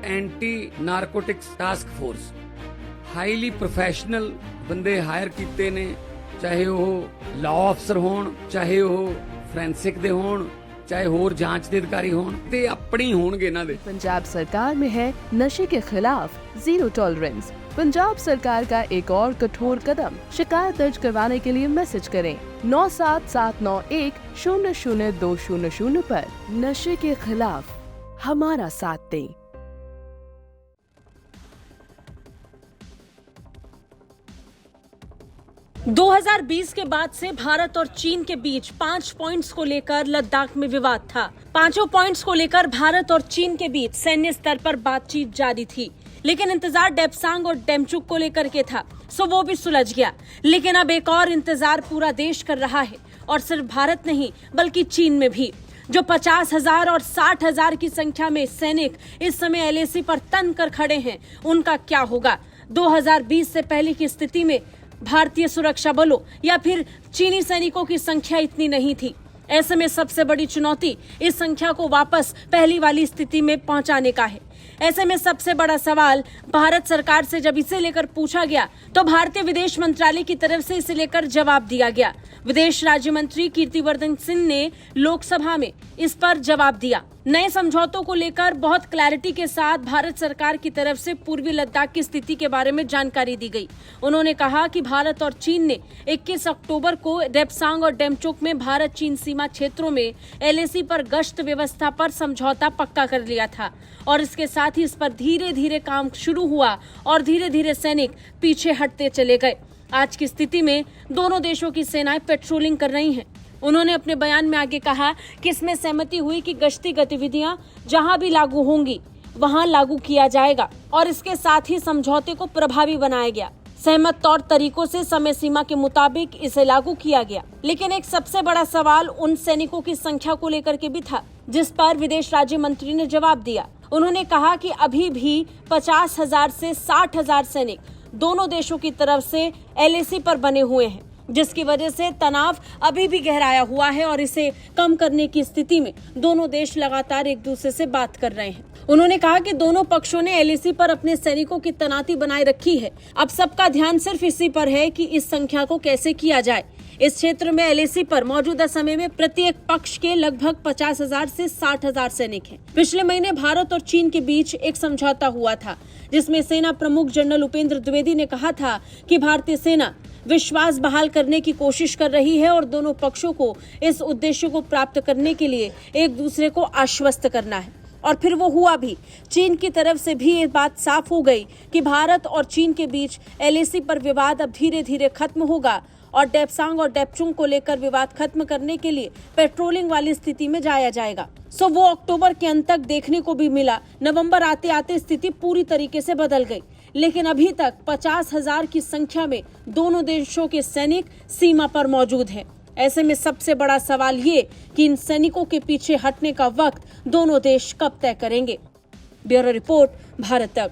Anti narcotics task force highly professional बंदे higher कीते ने, चाहे वो लॉ अफसर होण, चाहे वो फोरेंसिक दे होण, चाहे होर जांच दे अधिकारी होण, ते अपनी होणगे इन्हां दे। पंजाब सरकार में है नशे के खिलाफ जीरो टॉलरेंस। पंजाब सरकार का एक और कठोर कदम। शिकायत दर्ज करवाने के लिए मैसेज करें 9779100200 पर। नशे के खिलाफ हमारा साथ दें। 2020 के बाद से भारत और चीन के बीच 5 पॉइंट्स को लेकर लद्दाख में विवाद था। पांचों पॉइंट्स को लेकर भारत और चीन के बीच सैन्य स्तर पर बातचीत जारी थी, लेकिन इंतजार डेप्सांग और डेमचुक को लेकर के था, सो वो भी सुलझ गया। लेकिन अब एक और इंतजार पूरा देश कर रहा है, और सिर्फ भारत नहीं बल्कि चीन में भी। जो 50,000 और 60,000 की संख्या में सैनिक इस समय LAC पर तन कर खड़े हैं, उनका क्या होगा? 2020 से पहले की स्थिति में भारतीय सुरक्षा बलों या फिर चीनी सैनिकों की संख्या इतनी नहीं थी। ऐसे में सबसे बड़ी चुनौती इस संख्या को वापस पहली वाली स्थिति में पहुंचाने का है। ऐसे में सबसे बड़ा सवाल भारत सरकार से जब इसे लेकर पूछा गया तो भारतीय विदेश मंत्रालय की तरफ से इसे लेकर जवाब दिया गया। विदेश राज्य मंत्री कीर्तिवर्धन सिंह ने लोकसभा में इस पर जवाब दिया। नए समझौतों को लेकर बहुत क्लैरिटी के साथ भारत सरकार की तरफ से पूर्वी लद्दाख की स्थिति के बारे में जानकारी दी गई। उन्होंने कहा कि भारत और चीन ने 21 अक्टूबर को डेप्सांग और डेमचुक में भारत चीन सीमा क्षेत्रों में LAC पर गश्त व्यवस्था पर समझौता पक्का कर लिया था, और इसके साथ ही इस पर धीरे धीरे काम शुरू हुआ और धीरे धीरे सैनिक पीछे हटते चले गए। आज की स्थिति में दोनों देशों की सेनाएं पेट्रोलिंग कर रही हैं। उन्होंने अपने बयान में आगे कहा कि इसमें सहमति हुई कि गश्ती गतिविधियां जहां भी लागू होंगी वहां लागू किया जाएगा, और इसके साथ ही समझौते को प्रभावी बनाया गया। सहमत तौर तरीकों से समय सीमा के मुताबिक इसे लागू किया गया। लेकिन एक सबसे बड़ा सवाल उन सैनिकों की संख्या को लेकर के भी था, जिस पर विदेश राज्य मंत्री ने जवाब दिया। उन्होंने कहा कि अभी भी 50,000 से 60,000 सैनिक दोनों देशों की तरफ से LAC पर बने हुए हैं, जिसकी वजह से तनाव अभी भी गहराया हुआ है, और इसे कम करने की स्थिति में दोनों देश लगातार एक दूसरे से बात कर रहे हैं। उन्होंने कहा कि दोनों पक्षों ने LAC पर अपने सैनिकों की तैनाती बनाए रखी है। अब सबका ध्यान सिर्फ इसी पर है कि इस संख्या को कैसे किया जाए। इस क्षेत्र में LAC पर मौजूदा समय में प्रत्येक पक्ष के लगभग 50,000 से 60,000 सैनिक हैं। पिछले महीने भारत और चीन के बीच एक समझौता हुआ था, जिसमें सेना प्रमुख जनरल उपेंद्र द्विवेदी ने कहा था कि भारतीय सेना विश्वास बहाल करने की कोशिश कर रही है और दोनों पक्षों को इस उद्देश्य को प्राप्त करने के लिए एक दूसरे को आश्वस्त करना है। और फिर वो हुआ भी। चीन की तरफ से भी ये बात साफ हो गई कि भारत और चीन के बीच LAC पर विवाद अब धीरे धीरे खत्म होगा, और डेप्सांग और डेपचुंग को लेकर विवाद खत्म करने के लिए पेट्रोलिंग वाली स्थिति में जाया जाएगा। सो वो अक्टूबर के अंत तक देखने को भी मिला। नवंबर आते आते स्थिति पूरी तरीके से बदल गई, लेकिन अभी तक 50,000 की संख्या में दोनों देशों के सैनिक सीमा पर मौजूद हैं। ऐसे में सबसे बड़ा सवाल ये कि इन सैनिकों के पीछे हटने का वक्त दोनों देश कब तय करेंगे। ब्यूरो रिपोर्ट, भारत तक।